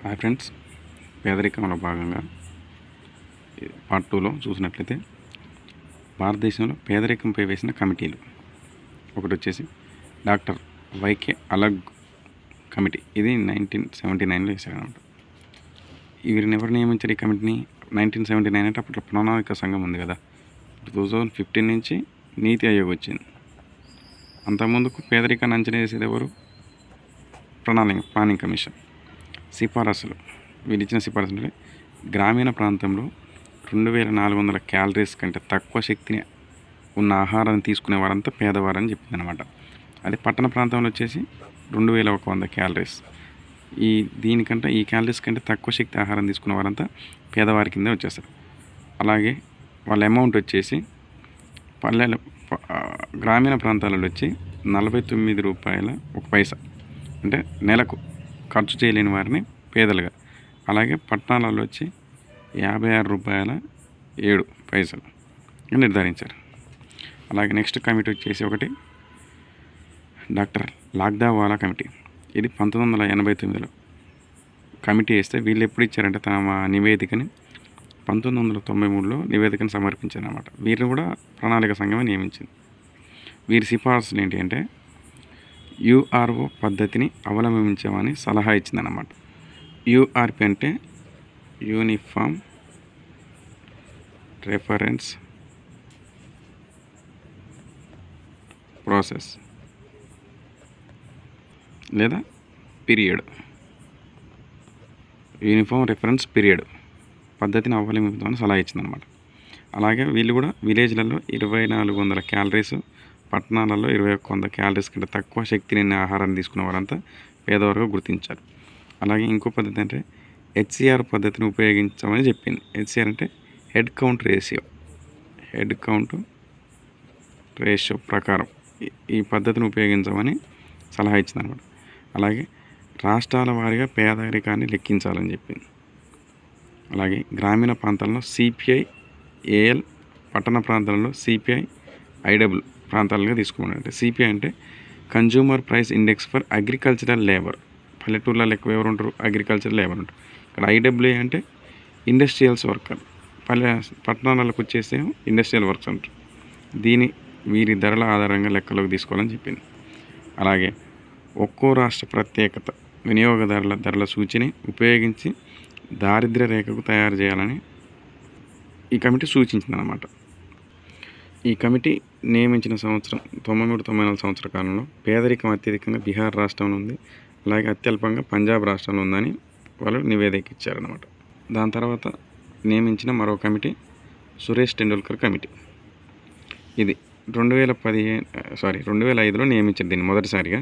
Hi friends, పేదరికంలో భాగంగా part 2లో చూసినట్లయితే భారతదేశంలో పేదరికంపై వేసిన కమిటీలు. ఒకటి వచ్చేసి డాక్టర్ వైకే అలగ్ కమిటీ. ఇది 1979లో వేశారనమాట. వీరిని ఎవరు నియమించారు ఈ కమిటీని? 1979 అంటే అప్పట్లో ప్రణాళిక సంఘం ఉంది కదా. 2015 నుంచి నీతి ఆయోగ్ వచ్చింది. అంతకుముందుకు పేదరికాన్ని అంచనా వేసేది ఎవరు? Planning commission. సిఫారసులు, వీరు ఇచ్చిన సిఫారసులు గ్రామీణ ప్రాంతంలో 2400 క్యాలరీస్ కంటే తక్కువ శక్తిని ఉన్న ఆహారాన్ని తీసుకునే వారంతా పేదవారని చెప్పింది అనమాట. అదే పట్టణ ప్రాంతంలో వచ్చేసి 2100 క్యాలరీస్. దీనికంటే ఈ క్యాలరీస్ కంటే తక్కువ శక్తి ఆహారం తీసుకునే వారంతా పేదవారి కింద వచ్చేస్తారు. అలాగే వాళ్ళ అమౌంట్ వచ్చేసి గ్రామీణ ప్రాంతాలలో వచ్చి 49 రూపాయల 1 పైసా, అంటే నెలకు ఖర్చు చేయలేని వారిని పేదలుగా. అలాగే పట్టణాలలో వచ్చి 56 రూపాయల 7 పైసలు నిర్ధారించారు. అలాగే నెక్స్ట్ కమిటీ వచ్చేసి ఒకటి డాక్టర్ లాగ్దావాలా కమిటీ. ఇది 1989లో కమిటీ వేస్తే వీళ్ళు ఎప్పుడు ఇచ్చారంటే తమ నివేదికని 1993లో నివేదికను సమర్పించారు అన్నమాట. వీరిని కూడా ప్రణాళిక సంఘమే నియమించింది. వీరి సిఫార్సులు ఏంటి అంటే యూఆర్ఓ పద్ధతిని అవలంబించమని సలహా ఇచ్చిందన్నమాట. యూఆర్పి అంటే యూనిఫామ్ రెఫరెన్స్ ప్రాసెస్ లేదా పీరియడ్. యూనిఫామ్ రెఫరెన్స్ పీరియడ్ పద్ధతిని అవలంబించమని సలహా ఇచ్చిందనమాట. అలాగే వీళ్ళు కూడా విలేజ్లలో 2400 క్యాలరీస్, పట్టణాలలో 2100 క్యాలరీస్ కంటే తక్కువ శక్తిని ఆహారాన్ని తీసుకునే వారంతా పేదవారుగా గుర్తించారు. అలాగే ఇంకో పద్ధతి అంటే హెచ్సిఆర్ పద్ధతిని ఉపయోగించమని చెప్పింది. హెచ్సిఆర్ అంటే హెడ్ కౌంట్ రేషియో ప్రకారం ఈ పద్ధతిని ఉపయోగించమని సలహా ఇచ్చిందనమాట. అలాగే రాష్ట్రాల వారీగా పేదరికాన్ని లెక్కించాలని చెప్పింది. అలాగే గ్రామీణ ప్రాంతాల్లో సిపిఐ ఏఎల్, పట్టణ ప్రాంతాలలో సిపిఐ ఐడబ్ల్యూ ప్రాంతాలుగా తీసుకోమని. సిపిఐ అంటే consumer price index for agricultural labour. పల్లెటూళ్ళలో ఎక్కువ ఎవరు ఉంటారు? అగ్రికల్చర్ లేబర్ ఉంటారు. ఇక్కడ ఐడబ్ల్యూ అంటే ఇండస్ట్రియల్స్ వర్కర్. పట్టణాలకు వచ్చేస్తే ఇండస్ట్రియల్ వర్క్స్ ఉంటారు. వీరి ధరల ఆధారంగా లెక్కలోకి తీసుకోవాలని చెప్పింది. అలాగే ఒక్కో రాష్ట్ర ప్రత్యేకత వినియోగదారుల ధరల సూచిని ఉపయోగించి దారిద్ర్య రేఖకు తయారు చేయాలని ఈ కమిటీ సూచించిందన్నమాట. ఈ కమిటీ నియమించిన సంవత్సరం 93-94 సంవత్సర కాలంలో పేదరికం అత్యధికంగా బీహార్ రాష్ట్రంలో ఉంది, అలాగే అత్యల్పంగా పంజాబ్ రాష్ట్రంలో ఉందని వాళ్ళు నివేదిక ఇచ్చారన్నమాట. దాని తర్వాత నియమించిన మరో కమిటీ సురేష్ టెండూల్కర్ కమిటీ. ఇది 2005లో నియమించారు దీన్ని మొదటిసారిగా.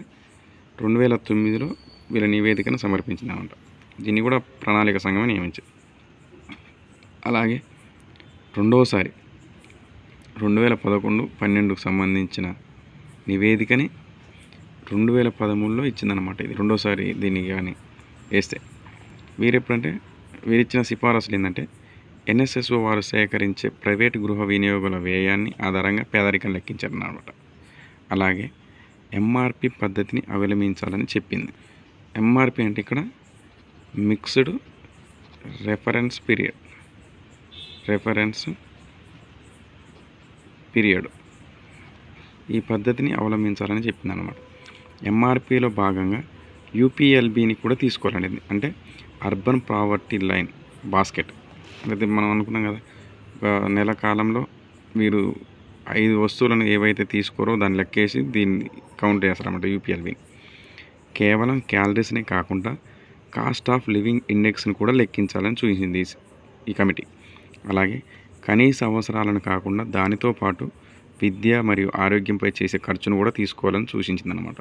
2009లో వీళ్ళ నివేదికను సమర్పించిందన్నమాట. దీన్ని కూడా ప్రణాళిక సంఘమే నియమించింది. అలాగే రెండవసారి 2011-12కు సంబంధించిన నివేదికని 2013లో ఇచ్చిందనమాట. ఇది రెండోసారి దీన్ని కానీ వేస్తే వీరిచ్చిన సిఫారసులు ఏంటంటే ఎన్ఎస్ఎస్ఓ వారు సేకరించే ప్రైవేటు గృహ వినియోగాల వ్యయాన్ని ఆధారంగా పేదరికం లెక్కించారన్నమాట. అలాగే ఎంఆర్పి పద్ధతిని అవలంబించాలని చెప్పింది. ఎంఆర్పి అంటే ఇక్కడ మిక్స్డ్ రెఫరెన్స్ పీరియడ్ ఈ పద్ధతిని అవలంబించాలని చెప్పింది అనమాట. ఎంఆర్పిలో భాగంగా యూపీఎల్బీని కూడా తీసుకోవాలండి. అంటే అర్బన్ పావర్టీ లైన్ బాస్కెట్. అయితే మనం అనుకున్నాం కదా, ఒక నెల కాలంలో మీరు 5 వస్తువులను ఏవైతే తీసుకోరో దాన్ని లెక్కేసి దీన్ని కౌంట్ చేస్తారన్నమాట. యూపీఎల్బీని కేవలం క్యాలరీస్నే కాకుండా కాస్ట్ ఆఫ్ లివింగ్ ఇండెక్స్ని కూడా లెక్కించాలని సూచించింది ఈ కమిటీ. అలాగే కనీస అవసరాలను కాకుండా దానితో పాటు విద్య మరియు ఆరోగ్యంపై చేసే ఖర్చును కూడా తీసుకోవాలని సూచించిందనమాట.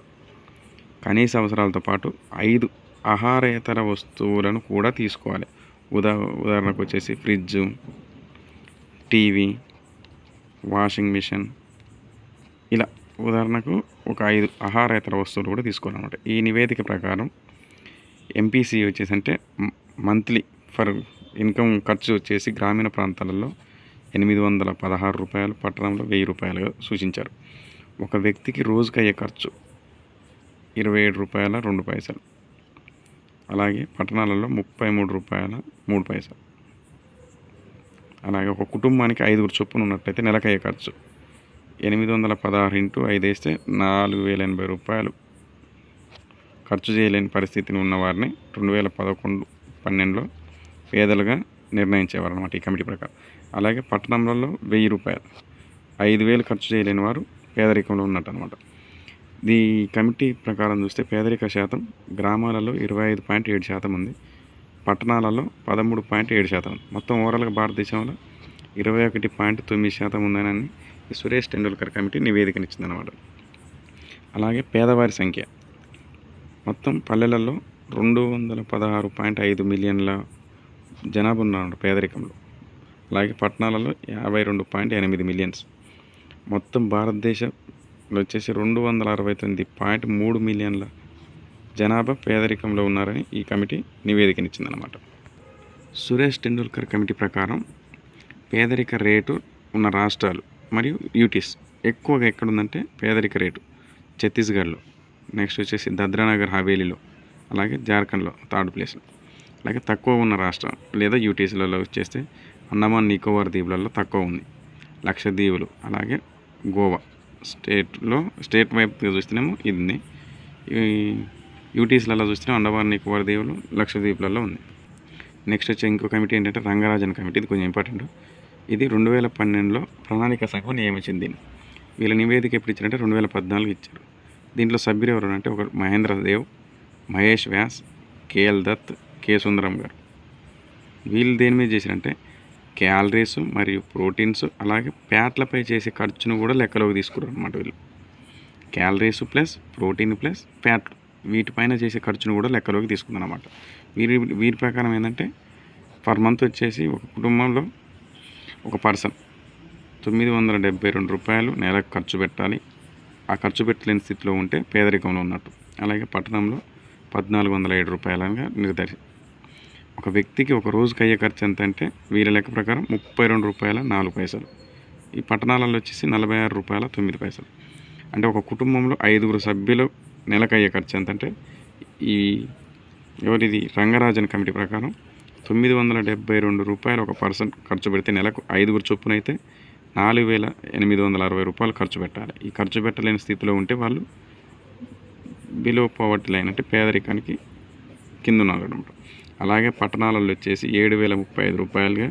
కనీస అవసరాలతో పాటు 5 ఆహారేతర వస్తువులను కూడా తీసుకోవాలి. ఉదాహరణకు వచ్చేసి ఫ్రిడ్జ్, టీవీ, వాషింగ్ మిషన్, ఇలా ఉదాహరణకు ఒక 5 ఆహారేతర వస్తువులు కూడా తీసుకోవాలన్నమాట. ఈ నివేదిక ప్రకారం ఎంపీసీ వచ్చేసి అంటే మంత్లీ ఫర్ ఇన్కమ్ ఖర్చు వచ్చేసి గ్రామీణ ప్రాంతాలలో 816 రూపాయలు, పట్టణంలో 1000 రూపాయలుగా సూచించారు. ఒక వ్యక్తికి రోజుకి అయ్యే ఖర్చు 27 రూపాయల 2 పైసలు. అలాగే పట్టణాలలో రూ. 33.3. అలాగే ఒక కుటుంబానికి 5 చొప్పున ఉన్నట్టయితే నెలకయ్యే ఖర్చు 816 ఇంటూ 5 వేస్తే 4080 రూపాయలు ఖర్చు చేయలేని పరిస్థితిని ఉన్నవారిని 2011-12లో పేదలుగా నిర్ణయించేవారు అన్నమాట ఈ కమిటీ ప్రకారం. అలాగే పట్టణంలో 1000 రూపాయలు 5000 ఖర్చు చేయలేని వారు పేదరికంలో ఉన్నట్టు అనమాట. ఈ కమిటీ ప్రకారం చూస్తే పేదరిక శాతం గ్రామాలలో 25.7% ఉంది, పట్టణాలలో 13.7% ఉంది. మొత్తం ఓవరాల్గా భారతదేశంలో 21.9% ఉందని ఈ సురేష్ టెండూల్కర్ కమిటీ నివేదికనిచ్చిందనమాట. అలాగే పేదవారి సంఖ్య మొత్తం పల్లెలలో 216.5 మిలియన్ల జనాభా ఉన్నారు పేదరికంలో. అలాగే పట్టణాలలో 52.8 మిలియన్స్. మొత్తం భారతదేశంలో వచ్చేసి 269.3 మిలియన్ల జనాభా పేదరికంలో ఉన్నారని ఈ కమిటీ నివేదికనిచ్చిందనమాట. సురేష్ టెండూల్కర్ కమిటీ ప్రకారం పేదరిక రేటు ఉన్న రాష్ట్రాలు మరియు యూటీస్ ఎక్కువగా ఎక్కడుందంటే పేదరిక రేటు ఛత్తీస్గఢ్లో, నెక్స్ట్ వచ్చేసి దాద్రానగర్ హవేలీలో, అలాగే జార్ఖండ్లో 3rd ప్లేస్లో. అలాగే తక్కువ ఉన్న రాష్ట్రం లేదా యూటీస్లలో వచ్చేస్తే అండమాన్ నికోబార్ దీవులలో తక్కువ ఉంది, లక్షద్వీపులు, అలాగే గోవా. స్టేట్ వైపుగా చూస్తేనేమో ఇది ఉంది. ఈ యూటీస్లలో చూస్తే అండమాన్ నికోబార్ దీవులు, లక్షద్వీపులలో ఉంది. నెక్స్ట్ వచ్చే ఇంకో కమిటీ ఏంటంటే రంగరాజన్ కమిటీ. ఇది కొంచెం ఇంపార్టెంట్. ఇది 2012లో ప్రణాళిక సంఘం నియమించింది దీన్ని. వీళ్ళ నివేదిక ఎప్పుడు ఇచ్చారంటే 2014 ఇచ్చారు. దీంట్లో సభ్యులు ఎవరు అంటే ఒక మహేంద్ర దేవ్, మహేష్ వ్యాస్, కేఎల్ దత్, కే సుందరం గారు. వీళ్ళు దేని మీద చేశారంటే క్యాలరీస్ మరియు ప్రోటీన్స్ అలాగే ఫ్యాట్లపై చేసే ఖర్చును కూడా లెక్కలోకి తీసుకున్నారు అన్నమాట. వీళ్ళు calories plus protein plus fat వీటిపైన చేసే ఖర్చును కూడా లెక్కలోకి తీసుకుందన్నమాట. వీరి ప్రకారం ఏంటంటే పర్ మంత్ వచ్చేసి ఒక కుటుంబంలో ఒక పర్సన్ 972 రూపాయలు నెలకు ఖర్చు పెట్టాలి. ఆ ఖర్చు పెట్టలేని స్థితిలో ఉంటే పేదరికంలో ఉన్నట్టు. అలాగే పట్టణంలో 1407 రూపాయలుగా నిర్ధారి. ఒక వ్యక్తికి ఒక రోజుకి అయ్యే ఖర్చు ఎంత అంటే వీళ్ళ లెక్క ప్రకారం 32 రూపాయల 4 పైసలు. ఈ పట్టణాలలో వచ్చేసి 46 రూపాయల 9 పైసలు. అంటే ఒక కుటుంబంలో 5 సభ్యులు నెలకు అయ్యే ఖర్చు ఎంత అంటే ఎవరిది రంగరాజన్ కమిటీ ప్రకారం 972 రూపాయలు ఒక పర్సన్ ఖర్చు పెడితే నెలకు 5 చొప్పున అయితే 4860 రూపాయలు ఖర్చు పెట్టాలి. ఈ ఖర్చు పెట్టలేని స్థితిలో ఉంటే వాళ్ళు బిలో పవర్టీ లైన్ అంటే పేదరికానికి కింద ఉన్నారు. అలాగే పట్టణాలలో వచ్చేసి 7035 రూపాయలుగా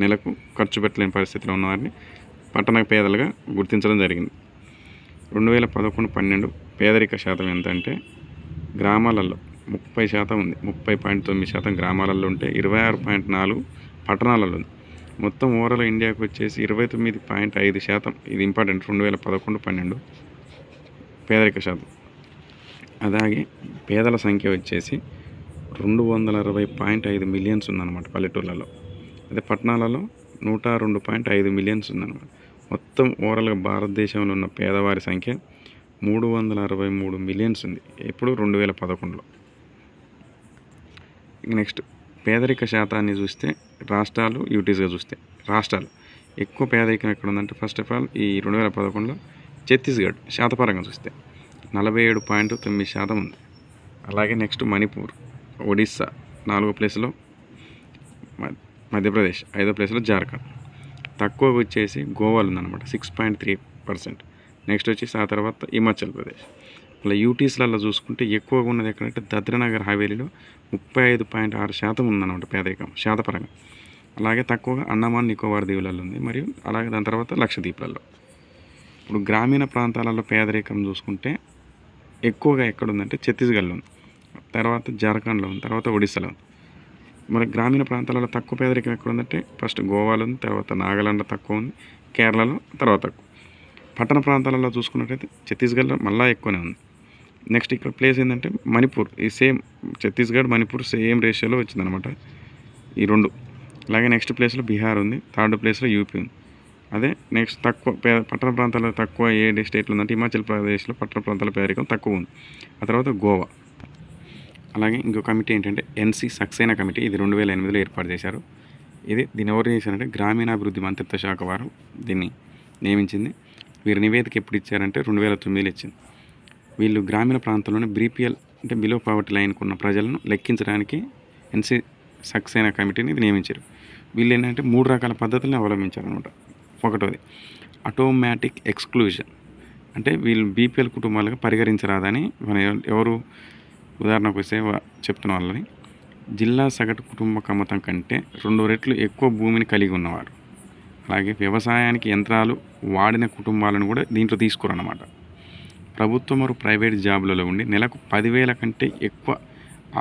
నెలకు ఖర్చు పెట్టలేని పరిస్థితిలో ఉన్నవారిని పట్టణ పేదలుగా గుర్తించడం జరిగింది. 2011-12 పేదరిక శాతం ఎంత అంటే గ్రామాలలో 30% ఉంది, 30.9% గ్రామాలలో ఉంటే 26.4 పట్టణాలలో ఉంది. మొత్తం ఓవరాల్ ఇండియాకు వచ్చేసి 29.5%. ఇది ఇంపార్టెంట్. 2011-12 పేదరిక శాతం. అలాగే పేదల సంఖ్య వచ్చేసి 260.5 మిలియన్స్ ఉందన్నమాట పల్లెటూళ్ళలో. అదే పట్టణాలలో 102.5 మిలియన్స్ ఉందన్నమాట. మొత్తం ఓవరాల్గా భారతదేశంలో ఉన్న పేదవారి సంఖ్య 363 మిలియన్స్ ఉంది ఎప్పుడు 2011లో. నెక్స్ట్ పేదరిక శాతాన్ని చూస్తే రాష్ట్రాలు యూటీస్గా చూస్తే రాష్ట్రాలు ఎక్కువ పేదరికం ఎక్కడ ఉందంటే ఫస్ట్ ఆఫ్ ఆల్ ఈ 2011లో ఛత్తీస్గఢ్ శాతపరంగా చూస్తే 47.9% ఉంది. అలాగే నెక్స్ట్ మణిపూర్, ఒడిస్సా 4వ ప్లేస్లో, మధ్యప్రదేశ్ 5వ ప్లేస్లో, జార్ఖండ్. తక్కువగా వచ్చేసి గోవాలో ఉందన్నమాట 6.3%. నెక్స్ట్ వచ్చేసి ఆ తర్వాత హిమాచల్ ప్రదేశ్. అలా యూటీస్లలో చూసుకుంటే ఎక్కువగా ఉన్నది ఎక్కడంటే దాద్రానగర్ హవేలీలో 35.6% ఉందన్నమాట పేదరికం శాతపరంగా. అలాగే తక్కువగా అండమాన్ నికోబార్ దీవులలో ఉంది, మరియు అలాగే దాని తర్వాత లక్షద్వీపులలో. ఇప్పుడు గ్రామీణ ప్రాంతాలలో పేదరికం చూసుకుంటే ఎక్కువగా ఎక్కడుందంటే ఛత్తీస్గఢ్లో ఉంది, తర్వాత జార్ఖండ్లో ఉంది, తర్వాత ఒడిస్సాలో ఉంది. మరి గ్రామీణ ప్రాంతాలలో తక్కువ పేదరికం ఎక్కడుందంటే ఫస్ట్ గోవాలో ఉంది, తర్వాత నాగాలాండ్లో తక్కువ ఉంది, కేరళలో తర్వాత తక్కువ. పట్టణ ప్రాంతాలలో చూసుకున్నట్టయితే ఛత్తీస్గఢ్లో మళ్ళీ ఎక్కువనే ఉంది. నెక్స్ట్ ఇక్కడ ప్లేస్ ఏంటంటే మణిపూర్. ఈ సేమ్ ఛత్తీస్గఢ్ మణిపూర్ సేమ్ రేషియోలో వచ్చిందనమాట ఈ రెండు. అలాగే నెక్స్ట్ ప్లేస్లో బీహార్ ఉంది, 3rd ప్లేస్లో యూపీ ఉంది. అదే నెక్స్ట్ తక్కువ పట్టణ ప్రాంతాల్లో తక్కువ ఏ స్టేట్లో ఉందంటే హిమాచల్ ప్రదేశ్లో పట్టణ ప్రాంతాల పేదరికం తక్కువ ఉంది. ఆ తర్వాత గోవా. అలాగే ఇంకో కమిటీ ఏంటంటే ఎన్సీ సక్సేనా కమిటీ. ఇది 2008లో ఏర్పాటు చేశారు. దీన్ని ఎవరు చేశారంటే గ్రామీణాభివృద్ధి మంత్రిత్వ శాఖ వారు దీన్ని నియమించింది. వీరి నివేదిక ఎప్పుడు ఇచ్చారంటే 2009లో ఇచ్చింది. వీళ్ళు గ్రామీణ ప్రాంతంలోని బీపీఎల్ అంటే బిలో పావర్టీ లైన్కు ఉన్న ప్రజలను లెక్కించడానికి ఎన్సీ సక్సేనా కమిటీని నియమించారు. వీళ్ళు ఏంటంటే 3 రకాల పద్ధతులను అవలంబించారనమాట. ఒకటోది ఆటోమేటిక్ ఎక్స్క్లూజన్, అంటే వీళ్ళు బీపీఎల్ కుటుంబాలుగా పరిగణించరాదని మన ఎవరు ఉదాహరణకు వస్తే చెప్తున్న వాళ్ళని, జిల్లా సగటు కుటుంబ కమ్మతం కంటే 2 రెట్లు ఎక్కువ భూమిని కలిగి ఉన్నవారు, అలాగే వ్యవసాయానికి యంత్రాలు వాడిన కుటుంబాలను కూడా దీంట్లో తీసుకోరన్నమాట. ప్రభుత్వ మరియు ప్రైవేట్ జాబులలో ఉండి నెలకు 10,000 కంటే ఎక్కువ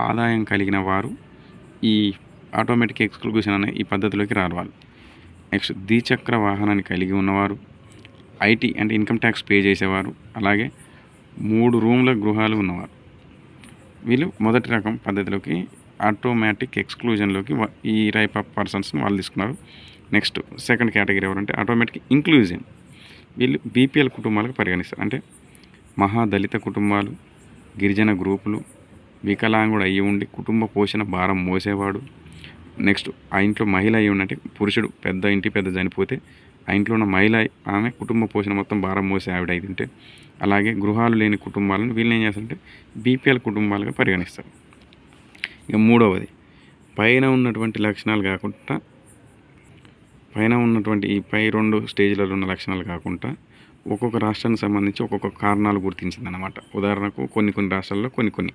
ఆదాయం కలిగిన వారు ఈ ఆటోమేటిక్ ఎక్స్క్లూజన్ అనే ఈ పద్ధతిలోకి రావాలి. నెక్స్ట్ ద్విచక్ర వాహనాన్ని కలిగి ఉన్నవారు, ఐటీ అంటే ఇన్కమ్ ట్యాక్స్ పే చేసేవారు, అలాగే 3 రూమ్ల గృహాలు ఉన్నవారు, వీళ్ళు మొదటి రకం పద్ధతిలోకి ఆటోమేటిక్ ఎక్స్క్లూజన్లోకి ఈ టైప్ ఆఫ్ పర్సన్స్ని వాళ్ళు తీసుకున్నారు. నెక్స్ట్ సెకండ్ కేటగిరీ ఎవరంటే ఆటోమేటిక్ ఇంక్లూజన్, వీళ్ళు బీపీఎల్ కుటుంబాలకు పరిగణిస్తారు. అంటే మహాదళిత కుటుంబాలు, గిరిజన గ్రూపులు, వికలాంగుడు అయ్యి ఉండి కుటుంబ పోషణ భారం మోసేవాడు, నెక్స్ట్ ఆ ఇంట్లో మహిళ అయ్యి ఉండంటే పురుషుడు ఇంటి పెద్ద చనిపోతే ఆ ఇంట్లో ఉన్న మహిళ ఆమె కుటుంబ పోషణ మొత్తం భారం మోసే ఆవిడ అయి ఉంటే, అలాగే గృహాలు లేని కుటుంబాలను వీళ్ళని ఏం చేస్తారంటే బీపీఎల్ కుటుంబాలుగా పరిగణిస్తారు. ఇక మూడవది పైన ఉన్నటువంటి లక్షణాలు కాకుండా, పైన ఉన్నటువంటి ఈ పై 2 స్టేజ్లలో ఉన్న లక్షణాలు కాకుండా ఒక్కొక్క రాష్ట్రానికి సంబంధించి ఒక్కొక్క కారణాలు గుర్తించిందన్నమాట. ఉదాహరణకు కొన్ని రాష్ట్రాల్లో కొన్ని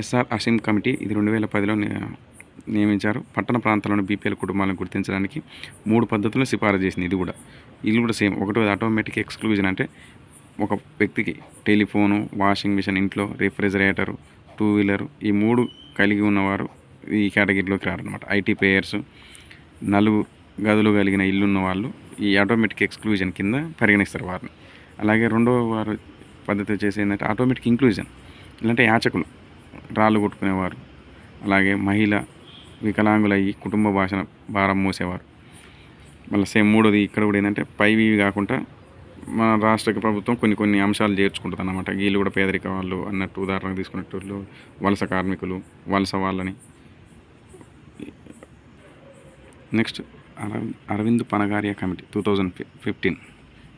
ఎస్ఆర్ అసీం కమిటీ ఇది 2010లో నియమించారు. పట్టణ ప్రాంతాల్లోని బీపీఎల్ కుటుంబాలను గుర్తించడానికి 3 పద్ధతులను సిఫారసు చేసింది. ఇది కూడా సేమ్. ఒకటో ఆటోమేటిక్ ఎక్స్క్లూజన్, అంటే ఒక వ్యక్తికి టెలిఫోను, వాషింగ్ మిషన్, ఇంట్లో రిఫ్రిజిరేటరు, 2 వీలరు ఈ 3 కలిగి ఉన్నవారు ఈ కేటగిరీలోకి రారనమాట. ఐటీ పేయర్స్, 4 గదులు కలిగిన ఇల్లు ఉన్న వాళ్ళు ఈ ఆటోమేటిక్ ఎక్స్క్లూజన్ కింద పరిగణిస్తారు వారిని. అలాగే రెండవ వారు పద్ధతి వచ్చేసి ఏంటంటే ఆటోమేటిక్ ఇంక్లూజన్, ఇలాంటి యాచకులు, రాళ్ళు కొట్టుకునేవారు, అలాగే మహిళ, వికలాంగులు అయ్యి కుటుంబ భారం మోసేవారు. మళ్ళీ సేమ్ మూడోది ఇక్కడ కూడా ఏంటంటే పైవి కాకుండా మన రాష్ట్ర ప్రభుత్వం కొన్ని అంశాలు చేర్చుకుంటుంది అన్నమాట. వీళ్ళు కూడా పేదరిక వాళ్ళు అన్నట్టు ఉదాహరణకు తీసుకున్నట్టు వలస కార్మికులు, వలస వాళ్ళని. Next Arvind Panagariya committee 2015.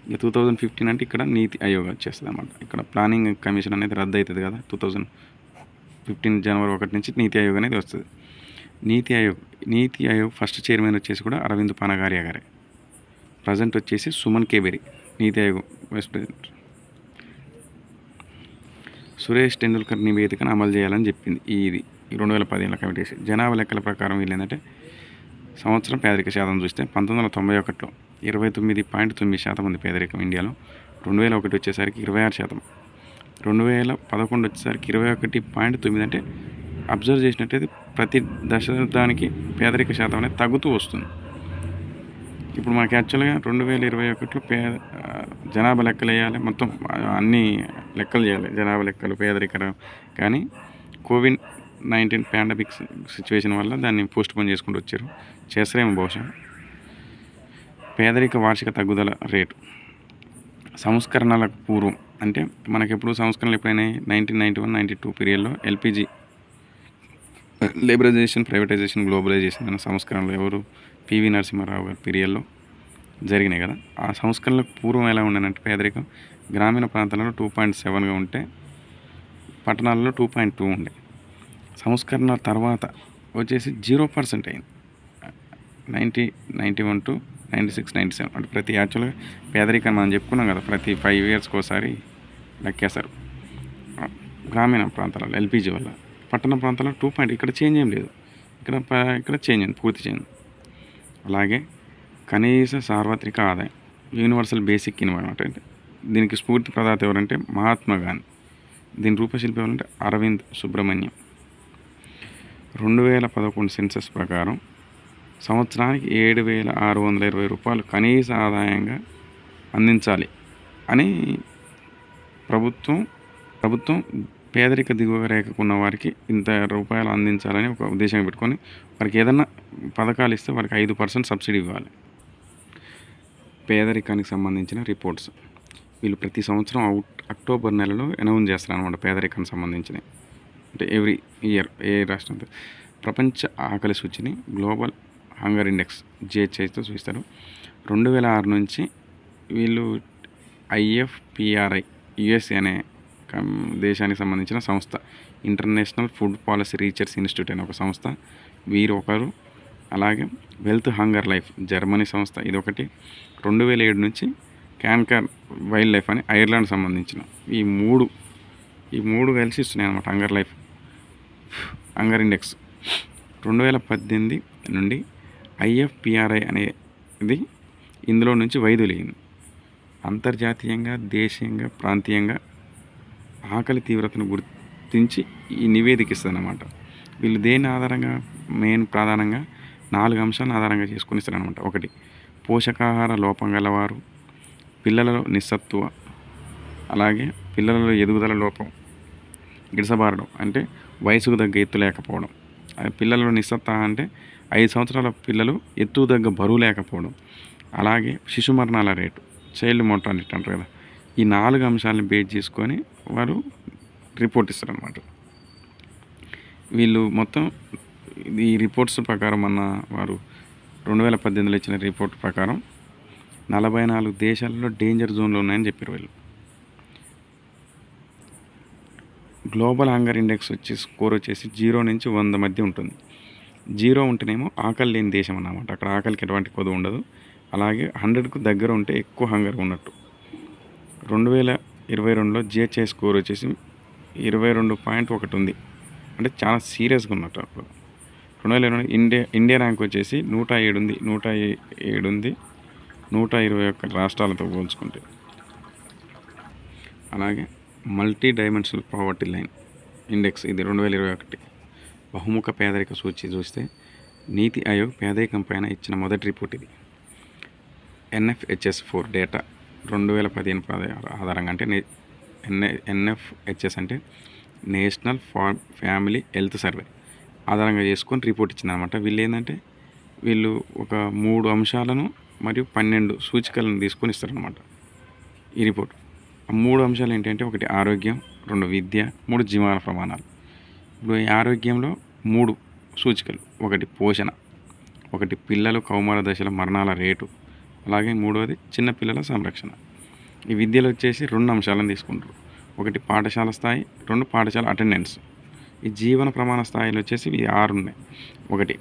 ఇక 2015 అంటే ఇక్కడ నీతి ఆయోగ్ వచ్చేస్తుంది అన్నమాట. ఇక్కడ ప్లానింగ్ కమిషన్ అనేది రద్దు అవుతుంది కదా, 2015 జనవరి 1 నుంచి నీతి ఆయోగ్ అనేది వస్తుంది. నీతి ఆయోగ్ ఫస్ట్ చైర్మన్ వచ్చేసి కూడా అరవింద్ పనగారియా గారే. ప్రజెంట్ వచ్చేసి సుమన్ కేబేరి నీతి ఆయోగ్ వైస్ ప్రెసిడెంట్. సురేష్ టెండూల్కర్ నివేదికను అమలు చేయాలని చెప్పింది ఇది 2015 కమిటీ. జనాభా లెక్కల ప్రకారం వీళ్ళు ఏంటంటే సంవత్సరం పేదరిక శాతం చూస్తే 1991లో 29.9% ఉంది పేదరికం ఇండియాలో. 2001 వచ్చేసరికి 26%, 2011 వచ్చేసరికి 21.9. అంటే అబ్జర్వ్ చేసినట్టయితే ప్రతి దశాబ్దానికి పేదరిక శాతం అనేది తగ్గుతూ వస్తుంది. ఇప్పుడు మనకి యాక్చువల్గా 2021లో జనాభా లెక్కలు వేయాలి, మొత్తం అన్ని లెక్కలు చేయాలి, జనాభా లెక్కలు, పేదరికం. కానీ కోవిడ్-19 పాండమిక్ సిచ్యువేషన్ వల్ల దాన్ని పోస్ట్ పోన్ చేసుకుంటూ వచ్చారు. చేస్తారేమో బహుశా. పేదరిక వార్షిక తగ్గుదల రేటు సంస్కరణలకు పూర్వం, అంటే మనకెప్పుడు సంస్కరణలు ఎప్పుడైనా 1991-92 పీరియడ్లో ఎల్పిజి లిబరలైజేషన్, ప్రైవేటైజేషన్, గ్లోబలైజేషన్ అనే సంస్కరణలు ఎవరు పివి నరసింహారావు గారి పీరియడ్లో జరిగినాయి కదా. ఆ సంస్కరణలకు పూర్వం ఎలా ఉండనంటే పేదరికం గ్రామీణ ప్రాంతాలలో 2.7గా ఉంటే పట్టణాలలో 2.2 ఉండే. సంస్కరణ తర్వాత వచ్చేసి 0% అయింది 1991 to 96-97. అంటే ప్రతి యాక్చువల్గా పేదరికాన్ని మనం చెప్పుకున్నాం కదా, ప్రతి 5 yearsకి ఒకసారి లెక్కేస్తారు. గ్రామీణ ప్రాంతాలలో ఎల్పిజి వల్ల, పట్టణ ప్రాంతాల్లో 2. ఇక్కడ చేంజ్ ఏం లేదు, ఇక్కడ చేంజ్ అయింది, పూర్తి చేంజ్. అలాగే కనీస సార్వత్రిక ఆదాయం, యూనివర్సల్ బేసిక్ ఇన్కమ్, అంటే దీనికి స్ఫూర్తి ప్రదాత ఎవరంటే మహాత్మా గాంధీ. దీని రూపశిల్పి ఎవరంటే అరవింద్ సుబ్రహ్మణ్యం. 2011 సెన్సస్ ప్రకారం సంవత్సరానికి 7,620 రూపాయలు కనీస ఆదాయంగా అందించాలి అని ప్రభుత్వం పేదరిక దిగువ రేఖకున్న వారికి ఇంత రూపాయలు అందించాలని ఒక ఉద్దేశంగా పెట్టుకొని వారికి ఏదన్నా పథకాలు ఇస్తే వారికి 5% సబ్సిడీ ఇవ్వాలి. పేదరికానికి సంబంధించిన రిపోర్ట్స్ వీళ్ళు ప్రతి సంవత్సరం అక్టోబర్ నెలలో అనౌన్స్ చేస్తారు అన్నమాట. పేదరికానికి సంబంధించినవి అంటే ఎవ్రీ ఇయర్ ఏ రాష్ట్రం ప్రపంచ ఆకలి సూచిని గ్లోబల్ హంగర్ ఇండెక్స్ GHIతో చూస్తారు. 2006 నుంచి వీళ్ళు IFPRI USA అనే దేశానికి సంబంధించిన సంస్థ, international food policy research institute అనే ఒక సంస్థ, వీరు ఒకరు. అలాగే వెల్త్ హంగర్ లైఫ్ జర్మనీ సంస్థ, ఇది ఒకటి. 2007 నుంచి క్యాన్కర్ వైల్డ్ లైఫ్ అని ఐర్లాండ్ సంబంధించిన ఈ మూడు కలిసి ఇస్తున్నాయి అన్నమాట హంగర్ ఇండెక్స్. 2018 నుండి IFPRI అనేది ఇందులో నుంచి వైదొలిగింది. అంతర్జాతీయంగా, దేశీయంగా, ప్రాంతీయంగా ఆకలి తీవ్రతను గుర్తించి ఈ నివేదిక ఇస్తుంది అన్నమాట. వీళ్ళు దేని ఆధారంగా ప్రధానంగా 4 అంశాలను ఆధారంగా చేసుకుని ఇస్తారనమాట. ఒకటి, పోషకాహార లోపం గలవారు, పిల్లలలో నిస్సత్తువ, అలాగే పిల్లలలో ఎదుగుదల లోపం, గిడసబారడం అంటే వయసుకు తగ్గ ఎత్తు లేకపోవడం, పిల్లలలో నిస్సత్తా అంటే 5 సంవత్సరాల పిల్లలు ఎత్తు తగ్గ బరువు లేకపోవడం, అలాగే శిశు మరణాల రేటు, చైల్డ్ మోర్టాలిటీ అంటారు కదా. ఈ 4 అంశాలను బేస్ చేసుకొని వారు రిపోర్ట్ ఇస్తారనమాట. వీళ్ళు మొత్తం ఈ రిపోర్ట్స్ ప్రకారం వారు 2018లో ఇచ్చిన రిపోర్ట్ ప్రకారం 44 దేశాలలో డేంజర్ జోన్లో ఉన్నాయని చెప్పారు వీళ్ళు. గ్లోబల్ హంగర్ ఇండెక్స్ స్కోర్ వచ్చేసి 0 నుంచి 100 మధ్య ఉంటుంది. 0 ఉంటేనేమో ఆకలి లేని దేశం అన్నమాట. అక్కడ ఆకలికి ఎటువంటి కొదువు ఉండదు. అలాగే 100కు దగ్గర ఉంటే ఎక్కువ హంగర్ ఉన్నట్టు. 2022లో GHI స్కోర్ వచ్చేసి 22.1 ఉంది, అంటే చాలా సీరియస్గా ఉన్నట్టు. అప్పుడు 2022 ఇండియా ర్యాంక్ వచ్చేసి 107 ఉంది. 121 రాష్ట్రాలతో పోల్చుకుంటే. అలాగే multi dimensional poverty line index, ఇది 2021 బహుముఖ పేదరిక సూచి చూస్తే నీతి ఆయోగ్ పేదరికం పైన ఇచ్చిన మొదటి రిపోర్ట్ ఇది. NFHS4 డేటా 2015 ఆధారంగా, అంటే NFHS అంటే నేషనల్ ఫ్యామిలీ హెల్త్ సర్వే ఆధారంగా చేసుకొని రిపోర్ట్ ఇచ్చిందనమాట. వీళ్ళు ఒక 3 అంశాలను మరియు 12 సూచికలను తీసుకొని ఇస్తారనమాట ఈ రిపోర్ట్. ఆ 3 అంశాలు ఏంటంటే, ఒకటి ఆరోగ్యం, 2 విద్య, 3 జీవన ప్రమాణాలు. ఇప్పుడు ఈ ఆరోగ్యంలో 3 సూచికలు, ఒకటి పోషణ, ఒకటి పిల్లలు కౌమార దశల మరణాల రేటు, అలాగే 3వది చిన్నపిల్లల సంరక్షణ. ఈ విద్యలో వచ్చేసి 2 అంశాలను తీసుకుంటారు, ఒకటి పాఠశాల స్థాయి, 2 పాఠశాల అటెండెన్స్. ఈ జీవన ప్రమాణ స్థాయిలు వచ్చేసి ఇవి 6 ఉన్నాయి. ఒకటి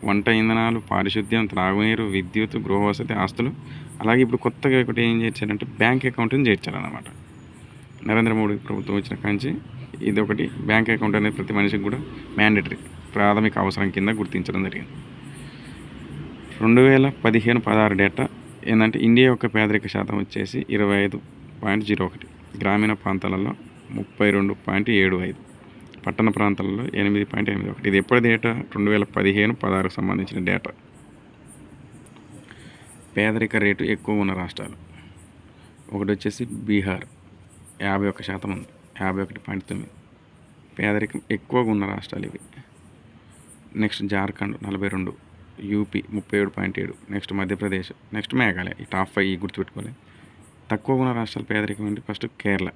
వంట ఇంధనాలు, పారిశుద్ధ్యం, త్రాగునీరు, విద్యుత్, గృహవసతి, ఆస్తులు. అలాగే ఇప్పుడు కొత్తగా ఒకటి ఏం చేర్చారంటే బ్యాంక్ అకౌంట్ని చేర్చారన్నమాట. నరేంద్ర మోడీ ప్రభుత్వం వచ్చిన కాంచి ఇది ఒకటి, బ్యాంక్ అకౌంట్ అనేది ప్రతి మనిషికి కూడా మ్యాండేటరీ, ప్రాథమిక అవసరం కింద గుర్తించడం జరిగింది. 2015-16 డేటా ఏంటంటే, ఇండియా యొక్క పేదరిక శాతం వచ్చేసి 25.01, గ్రామీణ ప్రాంతాలలో 32.75, పట్టణ ప్రాంతాలలో 8.81. ఇది ఎప్పటి డేటా? 2015-16 సంబంధించిన డేటా. పేదరిక రేటు ఎక్కువ ఉన్న రాష్ట్రాలు, ఒకటి వచ్చేసి బీహార్ 51% ఉంది, 51.9. పేదరికం ఎక్కువగా ఉన్న రాష్ట్రాలు ఇవి. Next Jharkhand 42, UP 37.7, next Madhya Pradesh, next Meghalaya. ఈ టాప్ 5 గుర్తుపెట్టుకోవాలి. తక్కువ ఉన్న రాష్ట్రాలు పేదరికం అంటే ఫస్ట్ కేరళ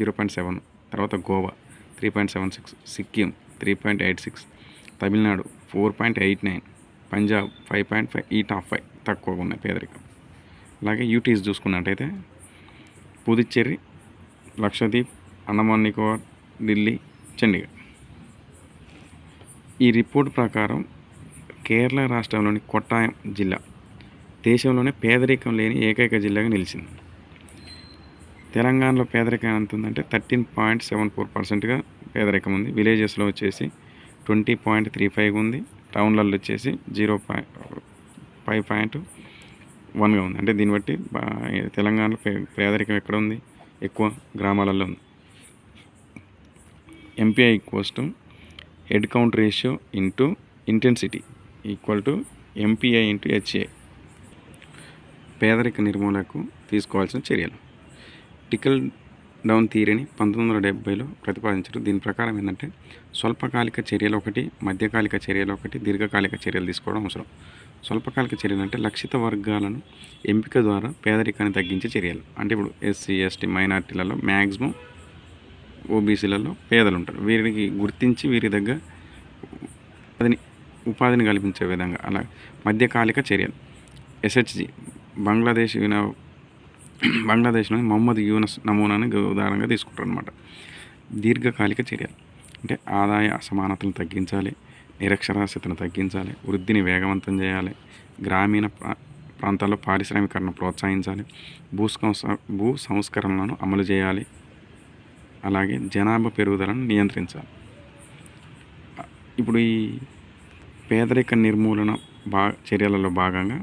0.7, తర్వాత గోవా 3.76, సిక్కిం 3.86, తమిళనాడు 4.89, పంజాబ్ 5.5. ఈ టాప్ 5 తక్కువగా ఉన్నాయి పేదరికం. అలాగే యూటీస్ చూసుకున్నట్టయితే పుదుచ్చేరి, లక్షద్వీప్, అండమాన్ నికోబార్, ఢిల్లీ, చండీగఢ్. ఈ రిపోర్ట్ ప్రకారం కేరళ రాష్ట్రంలోని కొట్టాయం జిల్లా దేశంలోనే పేదరికం లేని ఏకైక జిల్లాగా నిలిచింది. తెలంగాణలో పేదరికం ఎంత ఉందంటే 13.74%గా పేదరికం ఉంది. విలేజెస్లో వచ్చేసి 20.35 ఉంది. టౌన్లలో వచ్చేసి 5.1గా ఉంది. అంటే దీన్ని బట్టి తెలంగాణలో పేదరికం ఎక్కడ ఉంది? ఎక్కువ గ్రామాలలో ఉంది. MPI = head count ratio into intensity = MPI × HA. పేదరిక నిర్మూలనకు తీసుకోవాల్సిన చర్యలు. టికల్ డౌన్ థియరీని 1970లో ప్రతిపాదించారు. దీని ప్రకారం ఏంటంటే, స్వల్పకాలిక చర్యలు ఒకటి, మధ్యకాలిక చర్యలు ఒకటి, దీర్ఘకాలిక చర్యలు తీసుకోవడం అవసరం. స్వల్పకాలిక చర్యలు అంటే లక్షిత వర్గాలను ఎంపిక ద్వారా పేదరికాన్ని తగ్గించే చర్యలు. అంటే ఇప్పుడు SC, ST, మైనార్టీలలో మ్యాక్సిమం OBCలలో పేదలు ఉంటారు. వీరికి గుర్తించి వీరి దగ్గర ఉపాధిని కల్పించే విధంగా. అలా మధ్యకాలిక చర్యలు SHG బంగ్లాదేశ్లోని మొహమ్మద్ యూనస్ నమూనాని ఉదాహరణగా తీసుకుంటారు అనమాట. దీర్ఘకాలిక చర్యలు అంటే ఆదాయ అసమానతలను తగ్గించాలి, నిరక్షరాస్యతను తగ్గించాలి, వృద్ధిని వేగవంతం చేయాలి, గ్రామీణ ప్రాంతాల్లో పారిశ్రామికరణ ప్రోత్సహించాలి, భూ సంస్కరణలను అమలు చేయాలి, అలాగే జనాభా పెరుగుదలను నియంత్రించాలి. ఇప్పుడు ఈ పేదరిక నిర్మూలన చర్యలలో భాగంగా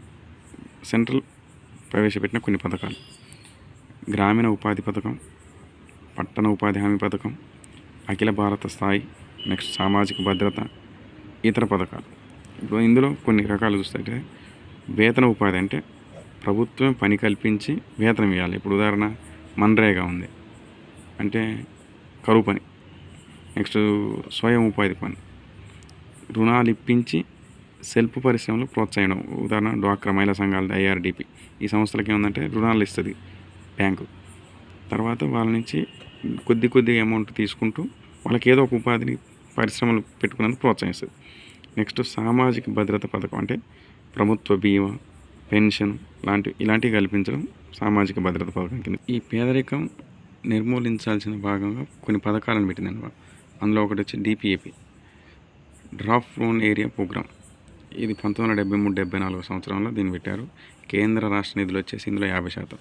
సెంట్రల్ ప్రవేశపెట్టిన కొన్ని పథకాలు: గ్రామీణ ఉపాధి పథకం, పట్టణ ఉపాధి హామీ పథకం, అఖిల భారత స్థాయి, నెక్స్ట్ సామాజిక భద్రత, ఇతర పథకాలు. ఇప్పుడు ఇందులో కొన్ని రకాలు చూస్తే వేతన ఉపాధి అంటే ప్రభుత్వం పని కల్పించి వేతనం ఇవ్వాలి. ఇప్పుడు ఉదాహరణ మన్రేగా ఉంది అంటే కరువు పని. నెక్స్ట్ స్వయం ఉపాధి పని, రుణాలు ఇప్పించి సెల్ఫ్ పరిశ్రమలు ప్రోత్సహించడం. ఉదాహరణ డ్వాక్రా మహిళా సంఘాలు, ఐఆర్డిపి ఈ సంస్థలకి ఏముందంటే రుణాలు ఇస్తుంది బ్యాంకు. తర్వాత వాళ్ళ నుంచి కొద్ది అమౌంట్ తీసుకుంటూ వాళ్ళకి ఏదో ఒక ఉపాధిని పరిశ్రమలు పెట్టుకునేందుకు ప్రోత్సహిస్తుంది. నెక్స్ట్ సామాజిక భద్రత పథకం అంటే ప్రభుత్వ బీమా, పెన్షన్ ఇలాంటివి కల్పించడం సామాజిక భద్రత పథకం కింద. ఈ పేదరికం నిర్మూలించాల్సిన భాగంగా కొన్ని పథకాలను పెట్టిందన్నమాట. అందులో ఒకటి వచ్చి DPAP, drought prone area programme. ఇది 1973-74 సంవత్సరంలో దీన్ని పెట్టారు. కేంద్ర రాష్ట్ర నిధులు వచ్చేసి ఇందులో 50%.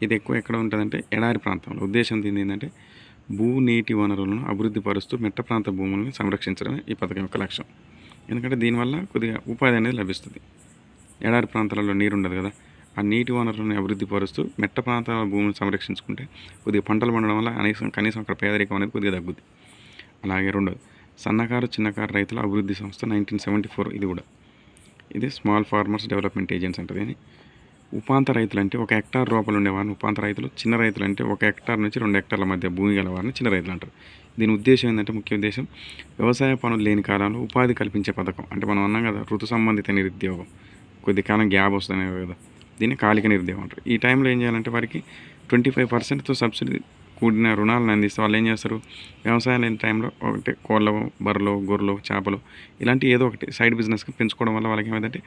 ఇది ఎక్కువ ఎక్కడ ఉంటుందంటే ఎడారి ప్రాంతంలో. ఉద్దేశం దీని ఏంటంటే నీటి వనరులను అభివృద్ధి పరుస్తూ మెట్ట ప్రాంత భూములను సంరక్షించడమే ఈ పథకం యొక్క లక్ష్యం. ఎందుకంటే దీనివల్ల కొద్దిగా ఉపాధి అనేది లభిస్తుంది. ఎడారి ప్రాంతాలలో నీరు ఉండదు కదా, ఆ నీటి వనరులను అభివృద్ధి పరుస్తూ మెట్ట ప్రాంతాల భూములను సంరక్షించుకుంటే కొద్దిగా పంటలు పండడం వల్ల కనీసం అక్కడ పేదరికం అనేది కొద్దిగా తగ్గుద్ది. అలాగే రెండోది సన్నకారు చిన్నకారు రైతుల అభివృద్ధి సంస్థ 1974. ఇది స్మాల్ ఫార్మర్స్ డెవలప్మెంట్ ఏజెన్సీ అంటుంది. అని ఉపాంత రైతులు అంటే 1 హెక్టార్ రూపాయలు ఉండేవారిని ఉపాంత రైతులు, చిన్న రైతులు అంటే 1 హెక్టార్ నుంచి 2 హెక్టార్ల మధ్య భూమి గల వారిని చిన్న రైతులు అంటారు. దీని ఉద్దేశం ఏంటంటే ముఖ్య ఉద్దేశం వ్యవసాయ పనులు లేని కాలంలో ఉపాధి కల్పించే పథకం. అంటే మనం అన్నాం కదా ఋతు సంబంధిత నిరుద్యోగం, కొద్ది కాలం గ్యాప్ వస్తుంది కదా, దీన్ని కాలిక నిరుద్యోగం అంటారు. ఈ టైంలో ఏం చేయాలంటే వారికి 25%తో సబ్సిడీ కూడిన రుణాలను అందిస్తే వాళ్ళు ఏం చేస్తారు, వ్యవసాయం లేని టైంలో ఒకటి కోళ్ళ, బర్రెలు, గొర్రెలు, చేపలు ఇలాంటి ఏదో ఒకటి సైడ్ బిజినెస్గా పెంచుకోవడం వల్ల వాళ్ళకి ఏమైందంటే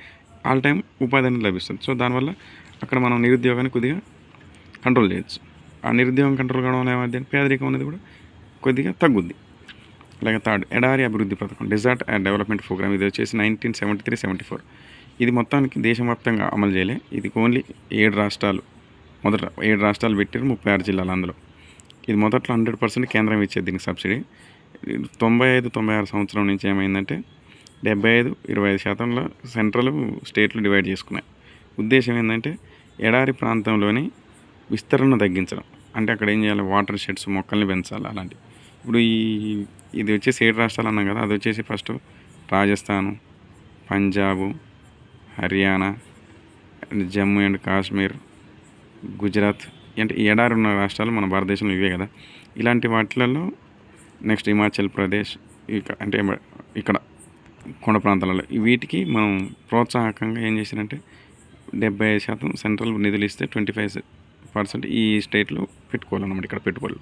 ఆల్ టైం ఉపాధి అనేది లభిస్తుంది. సో దానివల్ల అక్కడ మనం నిరుద్యోగాన్ని కొద్దిగా కంట్రోల్ చేయొచ్చు. ఆ నిరుద్యోగం కంట్రోల్ కావడం వల్ల ఏమైంది, పేదరికం అనేది కూడా కొద్దిగా తగ్గుద్ది. అలాగే థర్డ్ ఎడారి అభివృద్ధి పథకం, డెజర్ట్ డెవలప్మెంట్ ప్రోగ్రామ్. ఇది వచ్చేసి 1973-74. ఇది మొత్తానికి దేశవ్యాప్తంగా అమలు చేయలే. ఇది ఓన్లీ 7 రాష్ట్రాలు, మొదట 7 రాష్ట్రాలు పెట్టారు, 36 జిల్లాలు. అందులో ఇది మొదట్లో 100% కేంద్రం ఇచ్చేది దీనికి సబ్సిడీ. 95-96 సంవత్సరం నుంచి ఏమైందంటే 75-25% సెంట్రల్ స్టేట్లు డివైడ్ చేసుకున్నాయి. ఉద్దేశం ఏంటంటే ఎడారి ప్రాంతంలోని విస్తరణ తగ్గించడం. అంటే అక్కడ ఏం చేయాలి, వాటర్ షెడ్స్, మొక్కల్ని పెంచాలి. అలాంటి ఇప్పుడు ఇది వచ్చేసి 7 రాష్ట్రాలు అన్నాం కదా, అది వచ్చేసి ఫస్ట్ రాజస్థాను, పంజాబు, హర్యానా, జమ్మూ అండ్ కాశ్మీర్, గుజరాత్. అంటే ఈ ఎడారి ఉన్న రాష్ట్రాలు మన భారతదేశంలో ఇవే కదా. ఇలాంటి వాటిలలో నెక్స్ట్ హిమాచల్ ప్రదేశ్, అంటే ఇక్కడ కొండ ప్రాంతాలలో వీటికి మనం ప్రోత్సాహకంగా ఏం చేశారంటే 75% సెంట్రల్ నిధులు ఇస్తే 25% ఈ స్టేట్లో పెట్టుకోవాలన్నమాట, ఇక్కడ పెట్టుబడులు.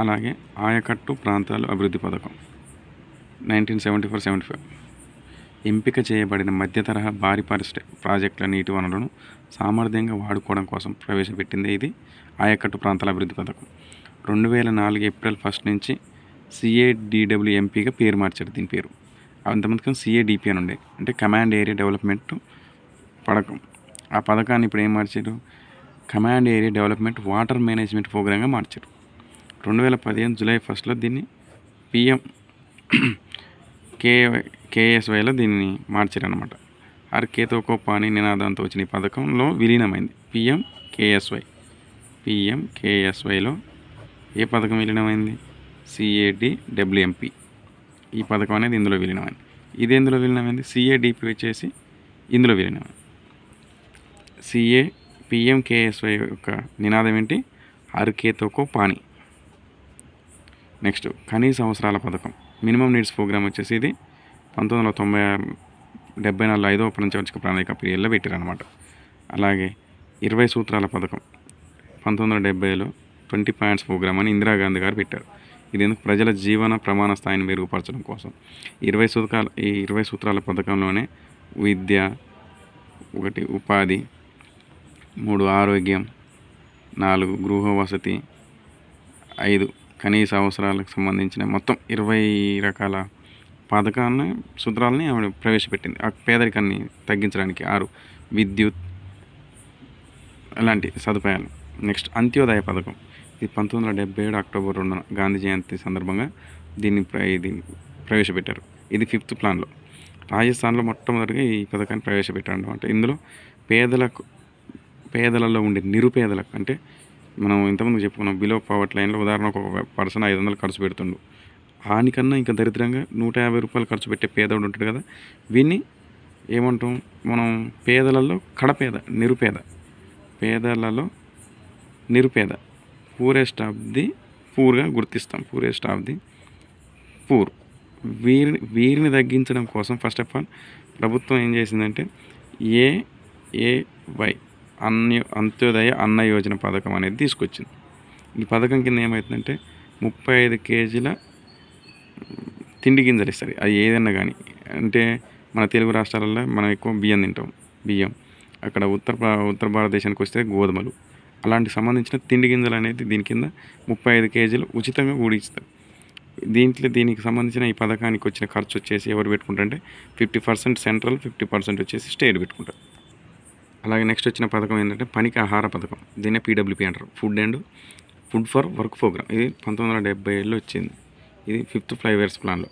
అలాగే ఆయకట్టు ప్రాంతాలు అభివృద్ధి పథకం 1974-75. ఎంపిక చేయబడిన మధ్య తరహా భారీ ప్రాజెక్టుల నీటి వనరులను సామర్థ్యంగా వాడుకోవడం కోసం ప్రవేశపెట్టింది ఇది ఆయకట్టు ప్రాంతాల అభివృద్ధి పథకం. 2004 ఏప్రిల్ 1 నుంచి CADWMPగా పేరు మార్చారు. దీని పేరు అంతమందికి CADP అని ఉండే, అంటే కమాండ్ ఏరియా డెవలప్మెంట్ పథకం. ఆ పథకాన్ని ఇప్పుడు ఏం మార్చారు, command area development water management ప్రోగ్రామ్గా మార్చారు. 2015 జూలై 1 దీన్ని PMKSYలో దీన్ని మార్చారు అనమాట. హర్కేతో పాని నినాదంతో వచ్చిన ఈ పథకంలో విలీనమైంది PMKSYలో. ఏ పథకం విలీనమైంది, CADWMP. ఈ పథకం అనేది ఇందులో విలీనమైంది. ఇది ఎందులో విలీనమైంది, CADP వచ్చేసి ఇందులో విలీనమైంది. PMKSY యొక్క నినాదం ఏంటి, హర్కేతో పాని. నెక్స్ట్ కనీస అవసరాల పథకం, మినిమం నీడ్స్ ప్రోగ్రామ్ వచ్చేసి ఇది 1974 5వ పంచవార్షిక ప్రణాళిక పీరియడ్లో పెట్టారనమాట. అలాగే 20 సూత్రాల పథకం 1970లో 20 పాయింట్స్ ప్రోగ్రామ్ అని ఇందిరాగాంధీ గారు పెట్టారు. ఇది ఎందుకు, ప్రజల జీవన ప్రమాణ స్థాయిని మెరుగుపరచడం కోసం. ఈ 20 సూత్రాల పథకంలోనే విద్య, 1 ఉపాధి, 3 ఆరోగ్యం, 4 గృహ వసతి, 5 కనీస అవసరాలకు సంబంధించిన మొత్తం 20 రకాల పథకాలను సూత్రాలని ఆవిడ ప్రవేశపెట్టింది ఆ పేదరికాన్ని తగ్గించడానికి. 6 విద్యుత్ అలాంటి సదుపాయాలు. నెక్స్ట్ అంత్యోదయ పథకం. ఇది 1977 అక్టోబర్ 2న గాంధీ జయంతి సందర్భంగా దీన్ని ప్రవేశపెట్టారు. ఇది 5th ప్లాన్లో. రాజస్థాన్లో మొట్టమొదటిగా ఈ పథకాన్ని ప్రవేశపెట్టారు అనమాట. ఇందులో పేదలలో ఉండే నిరుపేదలకు, అంటే మనం ఇంతకుముందు చెప్పుకున్నాం బిలో పవర్టీ లైన్లో ఉదాహరణకు ఒక పర్సన్ 500 ఖర్చు పెడుతుండు, ఆనికన్నా ఇంకా దరిద్రంగా 150 రూపాయలు ఖర్చు పెట్టే పేదోడు ఉంటాడు కదా, వీన్ని ఏమంటాం మనం పేదలలో కడపేద, పేదలలో నిరుపేద, పూరెస్ట్ ఆఫ్ ది పూర్గా గుర్తిస్తాం. Poorest of the poor. వీరిని తగ్గించడం కోసం ఫస్ట్ ఆఫ్ ఆల్ ప్రభుత్వం ఏం చేసిందంటే ఏఏవై అంత్యోదయ అన్న యోజన పథకం అనేది తీసుకొచ్చింది. ఈ పథకం కింద ఏమవుతుందంటే 35 కేజీల తిండి గింజలు ఇస్తారు. అది ఏదన్నా కానీ, అంటే మన తెలుగు రాష్ట్రాలలో మనం ఎక్కువ బియ్యం తింటాం. అక్కడ ఉత్తర భారతదేశానికి వస్తే గోధుమలు, అలాంటి సంబంధించిన తిండి గింజలు అనేది దీని కింద 35 కేజీలు ఉచితంగా కూడిస్తారు. దీనికి సంబంధించిన ఈ పథకానికి వచ్చిన ఖర్చు వచ్చేసి ఎవరు పెట్టుకుంటారంటే 50% సెంట్రల్, 50% వచ్చేసి స్టేట్ పెట్టుకుంటారు. అలాగే నెక్స్ట్ వచ్చిన పథకం ఏంటంటే పనికి ఆహార పథకం. దీన్నే పీడబ్ల్యూపీ అంటారు, ఫుడ్ ఫర్ వర్క్ ప్రోగ్రామ్. ఇది 1977లో వచ్చింది. ఇది 5th 5 years ప్లాన్లో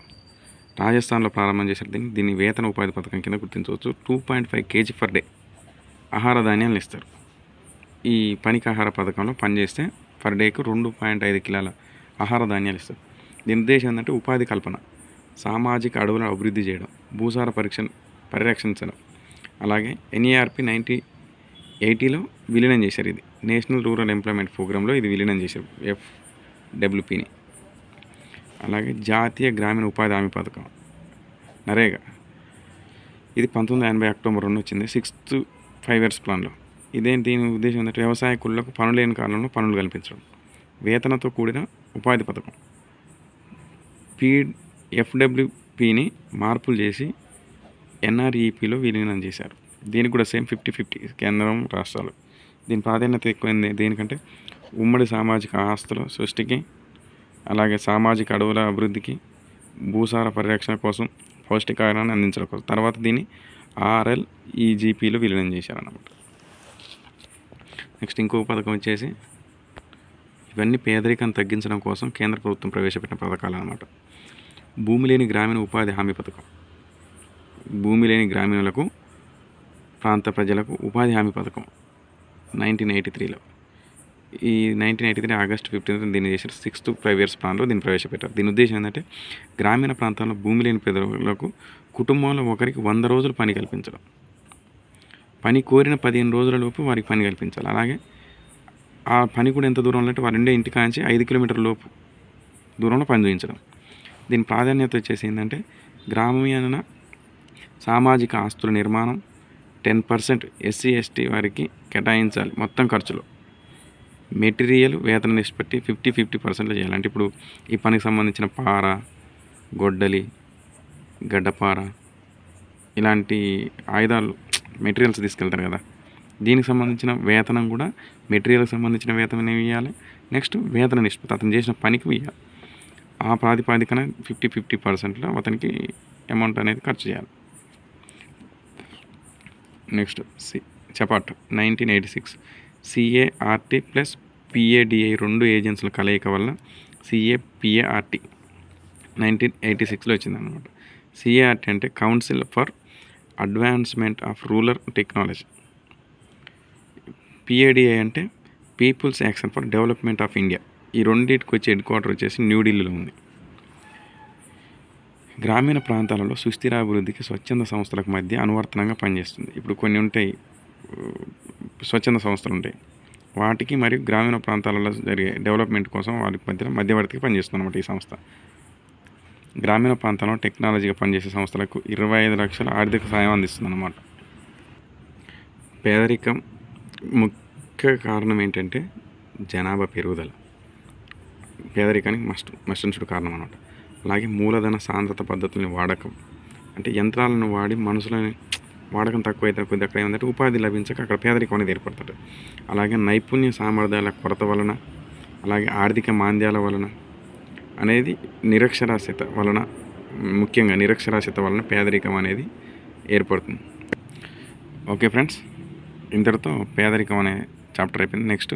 రాజస్థాన్లో ప్రారంభం చేశారు. దీన్ని వేతన ఉపాధి పథకం కింద గుర్తించవచ్చు. 2.5 kg పర్ డే ఆహార ధాన్యాలను ఇస్తారు. ఈ పనికి ఆహార పథకంలో పనిచేస్తే పర్ డేకు 2.5 కిలోల ఆహార ధాన్యాలు ఇస్తారు. దీని ఉద్దేశం ఏంటంటే ఉపాధి కల్పన, సామాజిక అడవులను అభివృద్ధి చేయడం, భూసార పరిరక్షించడం. అలాగే NERP 1980లో విలీనం చేశారు. ఇది నేషనల్ రూరల్ ఎంప్లాయ్మెంట్ ప్రోగ్రాంలో ఇది విలీనం చేశారు, FWPని. అలాగే జాతీయ గ్రామీణ ఉపాధి హామీ పథకం నరేగా. ఇది 1980 అక్టోబర్ 2 వచ్చింది. 6th 5 years ప్లాన్లో. దీని ఉద్దేశం ఏంటంటే వ్యవసాయ కూలీలకు పనులు లేని కాలంలో పనులు కల్పించడం, వేతనతో కూడిన ఉపాధి పథకం. FWPని మార్పులు చేసి NREPలో విలీనం చేశారు. దీనికి కూడా సేమ్ 50-50 కేంద్రం రాష్ట్రాలు. దీని ప్రాధాన్యత ఎక్కువైంది దేనికంటే ఉమ్మడి సామాజిక ఆస్తుల సృష్టికి, అలాగే సామాజిక అడవుల అభివృద్ధికి, భూసార పరిరక్షణ కోసం, పౌష్టికాహారాన్ని అందించడం కోసం. తర్వాత దీన్ని RLEGPలో విలీనం చేశారన్నమాట. నెక్స్ట్ ఇంకో పథకం వచ్చేసి ఇవన్నీ పేదరికాన్ని తగ్గించడం కోసం కేంద్ర ప్రభుత్వం ప్రవేశపెట్టిన పథకాలు అన్నమాట. భూమి లేని గ్రామీణ ఉపాధి హామీ పథకం. భూమి లేని గ్రామీణులకు, ప్రాంత ప్రజలకు ఉపాధి హామీ పథకం 1983లో. ఈ 1983 ఆగస్టు 15న దీన్ని చేశారు. 6th 5 years ప్లాన్లో దీన్ని ప్రవేశపెట్టారు. దీని ఉద్దేశం ఏంటంటే గ్రామీణ ప్రాంతాల్లో భూమి లేని పేదలకు కుటుంబంలో ఒకరికి 100 రోజులు పని కల్పించడం, పని కోరిన 15 రోజుల లోపు వారికి పని కల్పించాలి. అలాగే ఆ పని కూడా ఎంత దూరంలో అంటే వారి ఉండే ఇంటి కాంచి 5 కిలోమీటర్ల లోపు దూరంలో పని చూపించడం. దీని ప్రాధాన్యత వచ్చేసి ఏంటంటే గ్రామీణ సామాజిక ఆస్తుల నిర్మాణం 10% SC/ST వారికి కేటాయించాలి. మొత్తం ఖర్చులో మెటీరియల్ వేతన నిష్పత్తి 50-50% చేయాలి. అంటే ఇప్పుడు ఈ పనికి సంబంధించిన పార, గొడ్డలి, గడ్డపార ఇలాంటి ఆయుధాలు మెటీరియల్స్ తీసుకెళ్తారు కదా, దీనికి సంబంధించిన వేతనం కూడా మెటీరియల్కి సంబంధించిన వేతనం ఇవ్వాలి. నెక్స్ట్ వేతన నిష్పత్తి అతను చేసిన పనికి ఇవ్వాలి. ఆ ప్రాతిపాదికన 50-50%లో అతనికి అమౌంట్ అనేది ఖర్చు చేయాలి. నెక్స్ట్ చపాట్ 1986 CART ప్లస్ PADI 2 ఏజెన్సీల కలయిక వల్ల CAPART 1986లో వచ్చిందన్నమాట. CART అంటే council for advancement of rural technology. PADI అంటే people's action for development of India. ఈ రెండింటికి వచ్చే హెడ్-క్వార్టర్ వచ్చేసి న్యూఢిల్లీలో ఉంది. గ్రామీణ ప్రాంతాలలో సుస్థిరాభివృద్ధికి స్వచ్ఛంద సంస్థలకు మధ్య అనువర్తనంగా పనిచేస్తుంది. ఇప్పుడు కొన్ని ఉంటాయి స్వచ్ఛంద సంస్థలు ఉంటాయి, వాటికి మరియు గ్రామీణ ప్రాంతాలలో జరిగే డెవలప్మెంట్ కోసం వారికి మధ్యవర్తిగా పనిచేస్తుంది అన్నమాట ఈ సంస్థ. గ్రామీణ ప్రాంతాల్లో టెక్నాలజీగా పనిచేసే సంస్థలకు 25 లక్షల ఆర్థిక సాయం అందిస్తుంది అన్నమాట. పేదరికం ముఖ్య కారణం ఏంటంటే జనాభా పెరుగుదల, పేదరికానికి మస్ట్ అండ్ షుడ్ కారణం అన్నమాట. అలాగే మూలధన సాంద్రత పద్ధతుల్ని వాడకం, అంటే యంత్రాలను వాడి మనుషులని వాడకం తక్కువైతే కొద్ది అక్కడ ఏమంటే ఉపాధి లభించక అక్కడ పేదరికం అనేది ఏర్పడుతుంది. అలాగే నైపుణ్య సామర్థ్యాల కొరత వలన, అలాగే ఆర్థిక మాంద్యాల వలన అనేది నిరక్షరాస్యత వలన, ముఖ్యంగా నిరక్షరాస్యత వలన పేదరికం అనేది ఏర్పడుతుంది. ఓకే ఫ్రెండ్స్, ఇంతటితో పేదరికం అనే చాప్టర్ అయిపోయింది. నెక్స్ట్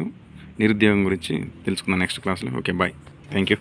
నిరుద్యోగం గురించి తెలుసుకుందాం నెక్స్ట్ క్లాస్లో. Okay, bye, thank you.